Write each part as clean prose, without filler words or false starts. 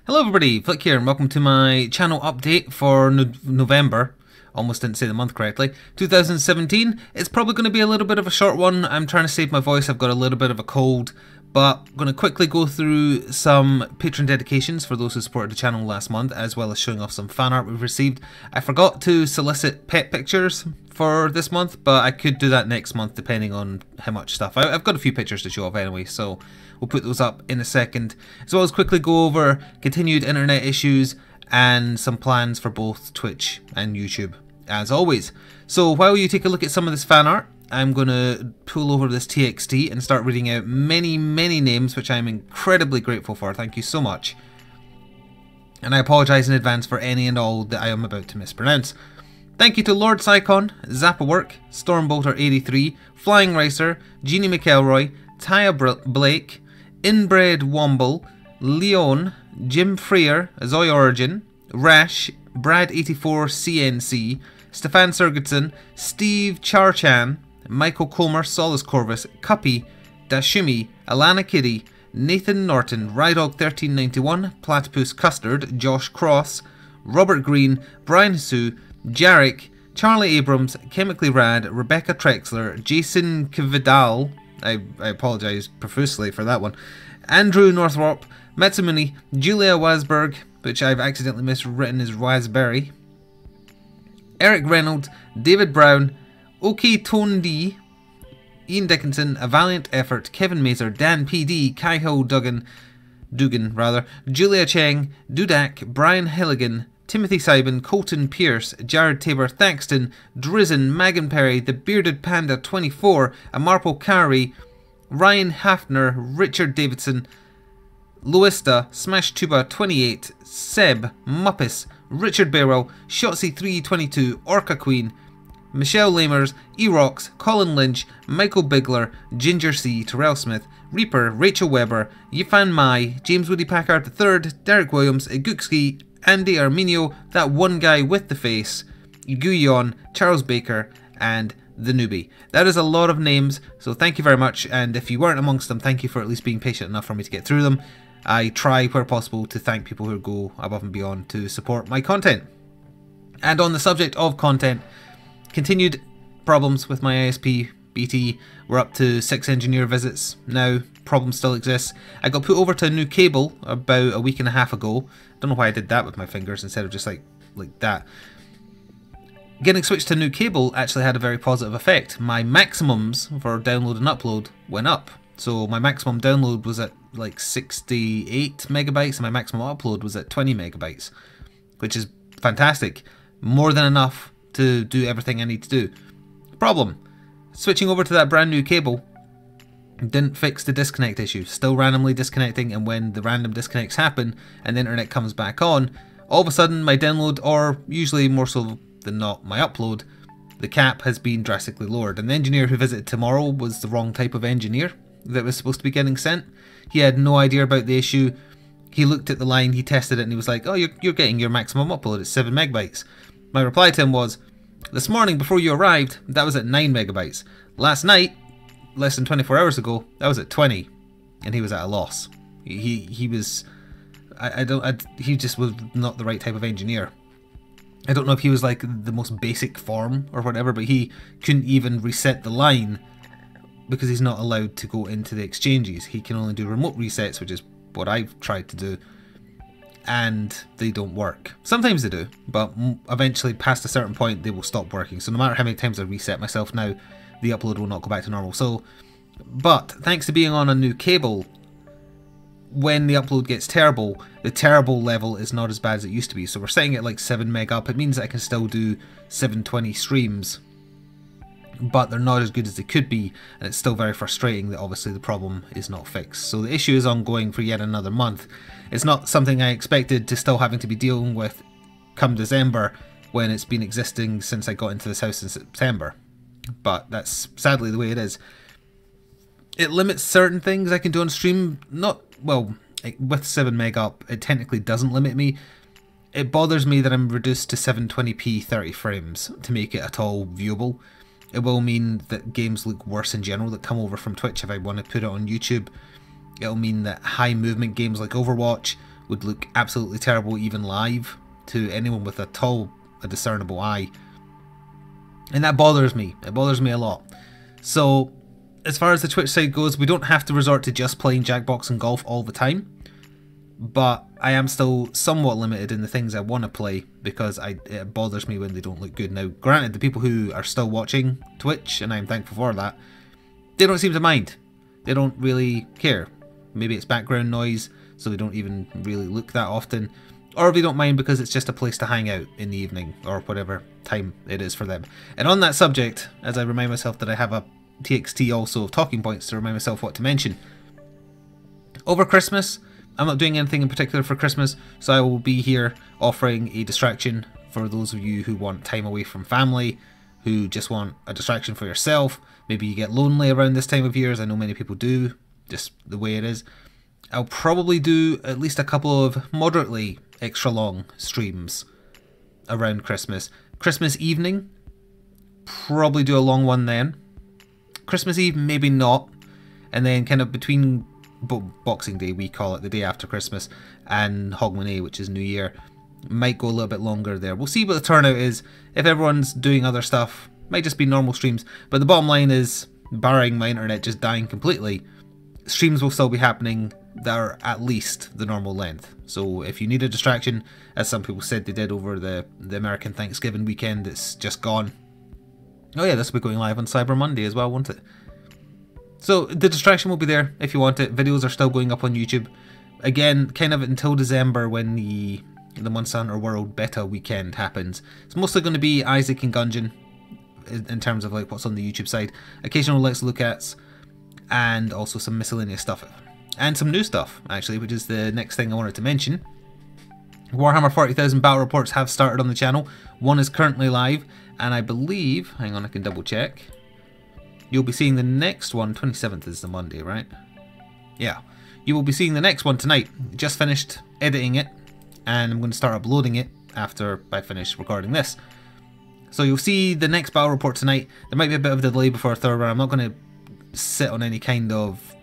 Hello everybody, Flik here and welcome to my channel update for November. Almost didn't say the month correctly. 2017. It's probably going to be a little bit of a short one. I'm trying to save my voice. I've got a little bit of a cold. But I'm going to quickly go through some Patron dedications for those who supported the channel last month, as well as showing off some fan art we've received. I forgot to solicit pet pictures for this month, but I could do that next month depending on how much stuff. I've got a few pictures to show off anyway, so we'll put those up in a second. As well as quickly go over continued internet issues and some plans for both Twitch and YouTube, as always. So while you take a look at some of this fan art, I'm going to pull over this TXT and start reading out many names, which I'm incredibly grateful for. Thank you so much. And I apologise in advance for any and all that I am about to mispronounce. Thank you to Lord Psychon, Zappawork, Stormbolter83, Flying Racer, Jeannie McElroy, Taya Blake, Inbred Womble, Leon, Jim Freer, Azoy Origin, Rash, Brad84 CNC, Stefan Sergetson, Steve Charchan, Michael Comer, Solace Corvus, Cuppy, Dashumi, Alana Kiddy, Nathan Norton, Rydog1391, Platypus Custard, Josh Cross, Robert Green, Brian Sue, Jarek, Charlie Abrams, Chemically Rad, Rebecca Trexler, Jason Kvidal, I apologise profusely for that one, Andrew Northrop, Matsumuni, Julia Wasberg, which I've accidentally miswritten as Wasberry, Eric Reynolds, David Brown, OK Tondi, Ian Dickinson, A Valiant Effort, Kevin Mazer, Dan PD, Kaiho Dugan, Julia Cheng, Dudak, Brian Hilligan, Timothy Sybin, Colton Pierce, Jared Tabor Thaxton, Drizzen, Megan Perry, The Bearded Panda 24, Amarpo Kari, Ryan Hafner, Richard Davidson, Loista, Smash Tuba 28, Seb, Muppis, Richard Barrell, Shotzi 322, Orca Queen, Michelle Lamers, Erox, Colin Lynch, Michael Bigler, Ginger C, Terrell Smith, Reaper, Rachel Weber, Yifan Mai, James Woody Packard III, Derek Williams, Igukski, Andy Arminio, That One Guy with the Face, Guyon, Charles Baker, and The Newbie. That is a lot of names, so thank you very much, and if you weren't amongst them, thank you for at least being patient enough for me to get through them. I try, where possible, to thank people who go above and beyond to support my content. And on the subject of content, continued problems with my ISP BT. We're up to 6 engineer visits now. Problem still exists. I got put over to a new cable about a week and a half ago. Don't know why I did that with my fingers instead of just like that. Getting switched to a new cable actually had a very positive effect. My maximums for download and upload went up. So my maximum download was at like 68 megabytes and my maximum upload was at 20 megabytes, which is fantastic. More than enough to do everything I need to do. Problem: switching over to that brand new cable didn't fix the disconnect issue. Still randomly disconnecting, and when the random disconnects happen and the internet comes back on, all of a sudden my download, or usually more so than not my upload, the cap has been drastically lowered. And the engineer who visited tomorrow was the wrong type of engineer that was supposed to be getting sent. He had no idea about the issue. He looked at the line, he tested it, and he was like, oh, you're getting your maximum upload at 7 megabytes. My reply to him was, this morning before you arrived, that was at 9 megabytes. Last night, less than 24 hours ago, that was at 20. And he was at a loss. He was... he just was not the right type of engineer. I don't know if he was like the most basic form or whatever, but he couldn't even reset the line because he's not allowed to go into the exchanges. He can only do remote resets, which is what I've tried to do, and they don't work. Sometimes they do, but eventually past a certain point they will stop working. So no matter how many times I reset myself now, the upload will not go back to normal. So, but thanks to being on a new cable, when the upload gets terrible, the terrible level is not as bad as it used to be. So we're setting it like 7 meg up. It means that I can still do 720 streams, but they're not as good as they could be, and it's still very frustrating that obviously the problem is not fixed. So the issue is ongoing for yet another month. It's not something I expected to still having to be dealing with come December, when it's been existing since I got into this house in September. But that's sadly the way it is. It limits certain things I can do on stream. Not, well, with 7 meg up, it technically doesn't limit me. It bothers me that I'm reduced to 720p 30 frames to make it at all viewable. It will mean that games look worse in general that come over from Twitch if I want to put it on YouTube. It'll mean that high movement games like Overwatch would look absolutely terrible even live to anyone with at all a discernible eye. And that bothers me. It bothers me a lot. So as far as the Twitch side goes, we don't have to resort to just playing Jackbox and golf all the time. But I am still somewhat limited in the things I want to play because it bothers me when they don't look good. Now, granted, the people who are still watching Twitch, and I'm thankful for that, they don't seem to mind. They don't really care. Maybe it's background noise, so they don't even really look that often. Or they don't mind because it's just a place to hang out in the evening or whatever time it is for them. And on that subject, as I remind myself that I have a TXT also of talking points to remind myself what to mention. Over Christmas, I'm not doing anything in particular for Christmas, so I will be here offering a distraction for those of you who want time away from family, who just want a distraction for yourself. Maybe you get lonely around this time of year, as I know many people do, just the way it is. I'll probably do at least a couple of moderately extra long streams around Christmas. Christmas evening, probably do a long one then. Christmas Eve, maybe not. And then kind of between Boxing Day, we call it, the day after Christmas, and Hogmanay, which is New Year, might go a little bit longer there. We'll see what the turnout is. If everyone's doing other stuff, might just be normal streams. But the bottom line is, barring my internet just dying completely, streams will still be happening that are at least the normal length. So if you need a distraction, as some people said they did over the American Thanksgiving weekend, it's just gone. Oh yeah, this will be going live on Cyber Monday as well, won't it? So the distraction will be there if you want it. Videos are still going up on YouTube. Again, kind of until December when the Monster Hunter World Beta weekend happens. It's mostly going to be Isaac and Gungeon in terms of like what's on the YouTube side. Occasional Let's Look Ats, and also some miscellaneous stuff. And some new stuff, actually, which is the next thing I wanted to mention. Warhammer 40,000 battle reports have started on the channel. One is currently live, and I believe, hang on, I can double check. You'll be seeing the next one, 27th is the Monday, right? Yeah. You will be seeing the next one tonight. Just finished editing it, and I'm going to start uploading it after I finish recording this. So you'll see the next battle report tonight. There might be a bit of a delay before a third round. I'm not going to sit on any kind of,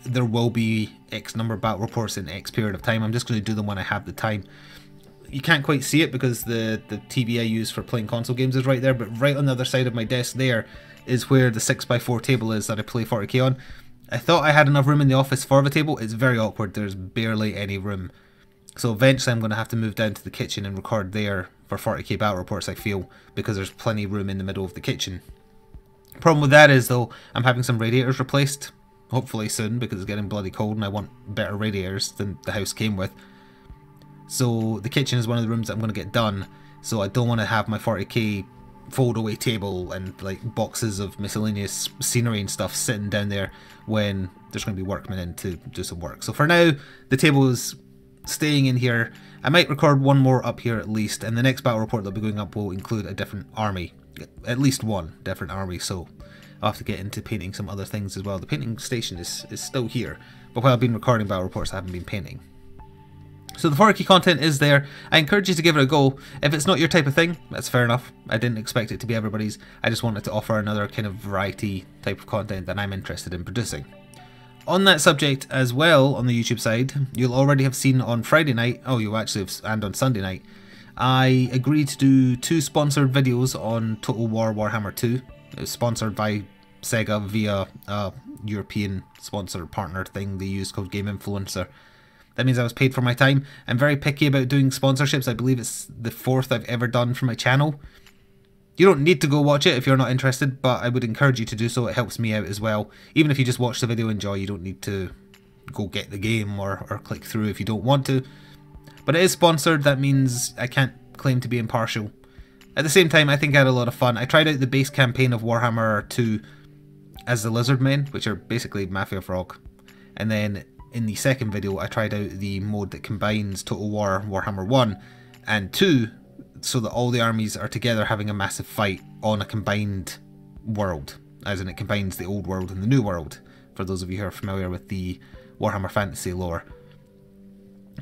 there will be X number of battle reports in X period of time. I'm just going to do them when I have the time. You can't quite see it because the TV I use for playing console games is right there, but right on the other side of my desk there is where the 6x4 table is that I play 40k on. I thought I had enough room in the office for the table. It's very awkward. There's barely any room. So eventually I'm going to have to move down to the kitchen and record there for 40k battle reports, I feel, because there's plenty of room in the middle of the kitchen. Problem with that is, though, I'm having some radiators replaced, hopefully soon, because it's getting bloody cold and I want better radiators than the house came with. So the kitchen is one of the rooms that I'm going to get done, so I don't want to have my 40k fold-away table and like boxes of miscellaneous scenery and stuff sitting down there when there's going to be workmen in to do some work. So for now, the table is staying in here. I might record one more up here at least, and the next battle report that'll be going up will include a different army. At least one different army, so I'll have to get into painting some other things as well. The painting station is still here, but while I've been recording battle reports, I haven't been painting. So the 40k content is there. I encourage you to give it a go. If it's not your type of thing, that's fair enough. I didn't expect it to be everybody's. I just wanted to offer another kind of variety type of content that I'm interested in producing. On that subject as well, on the YouTube side, you'll already have seen on Friday night, oh you actually have, and on Sunday night, I agreed to do 2 sponsored videos on Total War Warhammer 2. It was sponsored by Sega via a European sponsor partner thing they use called Game Influencer. That means I was paid for my time. I'm very picky about doing sponsorships. I believe it's the 4th I've ever done for my channel. You don't need to go watch it if you're not interested, but I would encourage you to do so. It helps me out as well. Even if you just watch the video and enjoy, you don't need to go get the game or click through if you don't want to. But it is sponsored. That means I can't claim to be impartial. At the same time, I think I had a lot of fun. I tried out the base campaign of Warhammer 2 as the Lizard Men, which are basically Mafia Frog. And then in the second video, I tried out the mode that combines Total War Warhammer 1 and 2, so that all the armies are together having a massive fight on a combined world, as in it combines the old world and the new world, for those of you who are familiar with the Warhammer fantasy lore.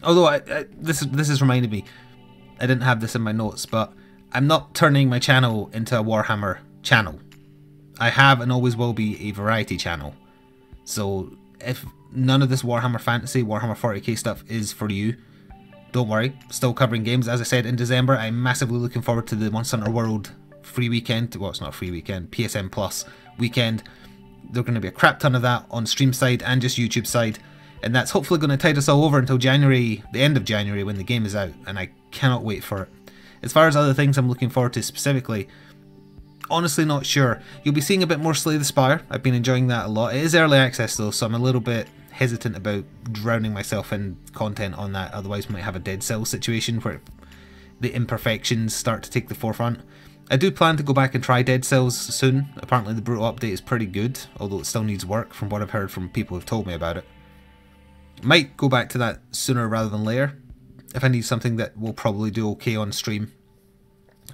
Although, this has reminded me, I didn't have this in my notes, but I'm not turning my channel into a Warhammer channel. I have and always will be a variety channel. So if none of this Warhammer Fantasy, Warhammer 40k stuff is for you, don't worry, still covering games. As I said, in December, I'm massively looking forward to the Monster Hunter World free weekend. Well, it's not a free weekend, PSN Plus weekend. There's going to be a crap ton of that on stream side and just YouTube side. And that's hopefully going to tide us all over until January, the end of January, when the game is out. And I cannot wait for it. As far as other things I'm looking forward to specifically, honestly not sure. You'll be seeing a bit more Slay the Spire. I've been enjoying that a lot. It is early access though, so I'm a little bit hesitant about drowning myself in content on that. Otherwise we might have a Dead Cells situation where the imperfections start to take the forefront. I do plan to go back and try Dead Cells soon. Apparently the Brutal update is pretty good, although it still needs work from what I've heard from people who've told me about it. Might go back to that sooner rather than later, if I need something that will probably do okay on stream.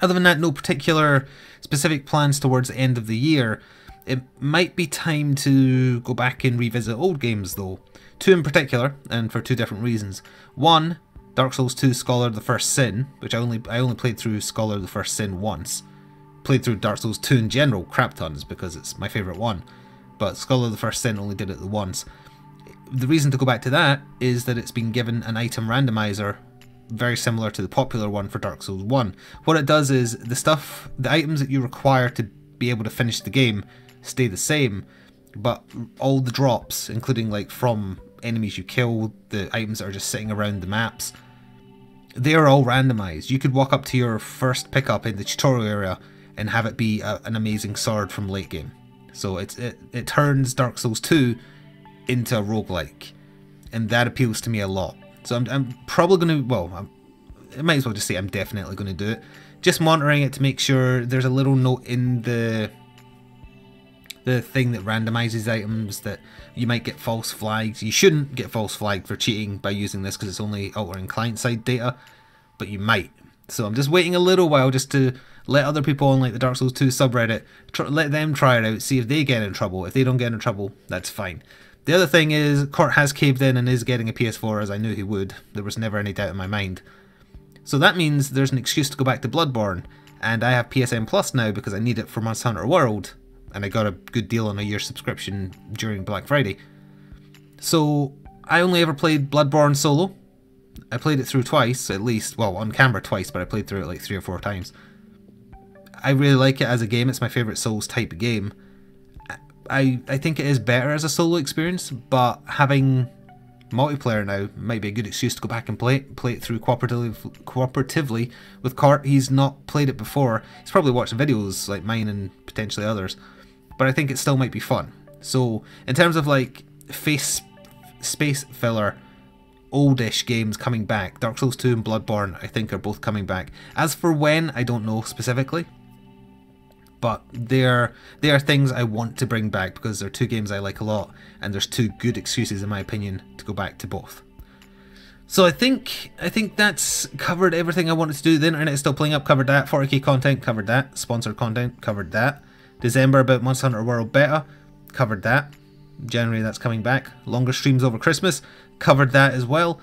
Other than that, no particular specific plans towards the end of the year. It might be time to go back and revisit old games though. Two in particular, and for two different reasons. One, Dark Souls 2 Scholar of the First Sin, which I only played through Scholar of the First Sin once. Played through Dark Souls 2 in general crap tons because it's my favourite one. But Scholar of the First Sin only did it the once. The reason to go back to that is that it's been given an item randomizer very similar to the popular one for Dark Souls 1. What it does is the items that you require to be able to finish the game stay the same, but all the drops, including like from enemies you kill, the items that are just sitting around the maps, they are all randomized. You could walk up to your first pickup in the tutorial area and have it be an amazing sword from late game. So it turns Dark Souls 2 into a roguelike, and that appeals to me a lot. So I'm probably going to, well, I might as well just say I'm definitely going to do it. Just monitoring it to make sure there's a little note in the thing that randomizes items that you might get false flags. You shouldn't get false flagged for cheating by using this because it's only altering client-side data, but you might. So I'm just waiting a little while just to let other people on like the Dark Souls 2 subreddit, let them try it out, see if they get in trouble. If they don't get in trouble, that's fine. The other thing is, Court has caved in and is getting a PS4, as I knew he would. There was never any doubt in my mind. So that means there's an excuse to go back to Bloodborne, and I have PSN Plus now because I need it for Monster Hunter World, and I got a good deal on a year subscription during Black Friday. So I only ever played Bloodborne solo. I played it through twice, at least. Well, on camera twice, but I played through it like 3 or 4 times. I really like it as a game. It's my favourite Souls type game. I think it is better as a solo experience, but having multiplayer now might be a good excuse to go back and play it through cooperatively with Cort. He's not played it before. He's probably watched videos like mine and potentially others, but I think it still might be fun. So in terms of like space filler, oldish games coming back, Dark Souls 2 and Bloodborne I think are both coming back. As for when, I don't know specifically. But they are things I want to bring back because they're two games I like a lot, and there's two good excuses in my opinion to go back to both. So I think that's covered everything I wanted to do. The internet is still playing up, covered that. 40k content, covered that. Sponsored content, covered that. December about Monster Hunter World Beta, covered that. January that's coming back. Longer streams over Christmas, covered that as well.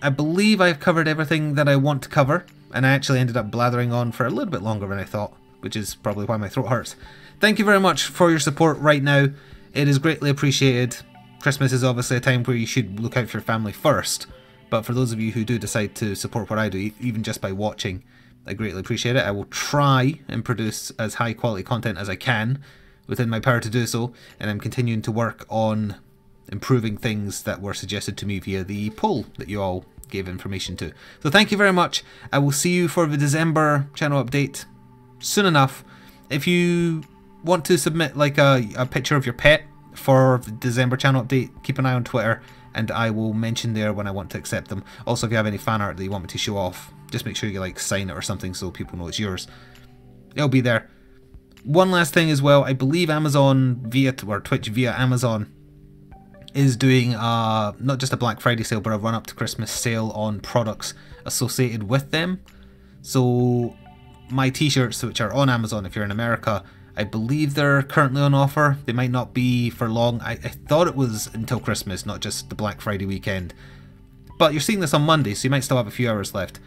I believe I've covered everything that I want to cover, and I actually ended up blathering on for a little bit longer than I thought, which is probably why my throat hurts. Thank you very much for your support right now. It is greatly appreciated. Christmas is obviously a time where you should look out for your family first, but for those of you who do decide to support what I do, even just by watching, I greatly appreciate it. I will try and produce as high quality content as I can within my power to do so, and I'm continuing to work on improving things that were suggested to me via the poll that you all gave information to. So thank you very much. I will see you for the December channel update soon enough. If you want to submit like a picture of your pet for the December channel update, keep an eye on Twitter and I will mention there when I want to accept them. Also, if you have any fan art that you want me to show off, just make sure you like sign it or something so people know it's yours. It'll be there. One last thing as well, I believe Amazon or Twitch via Amazon is doing not just a Black Friday sale but a run up to Christmas sale on products associated with them. So my t-shirts, which are on Amazon if you're in America, I believe they're currently on offer. They might not be for long. I thought it was until Christmas, not just the Black Friday weekend. But you're seeing this on Monday, so you might still have a few hours left.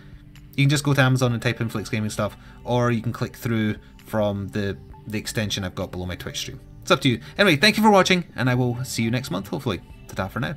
You can just go to Amazon and type in Flik's Gaming Stuff, or you can click through from the extension I've got below my Twitch stream. It's up to you. Anyway, thank you for watching, and I will see you next month, hopefully. Ta-ta for now.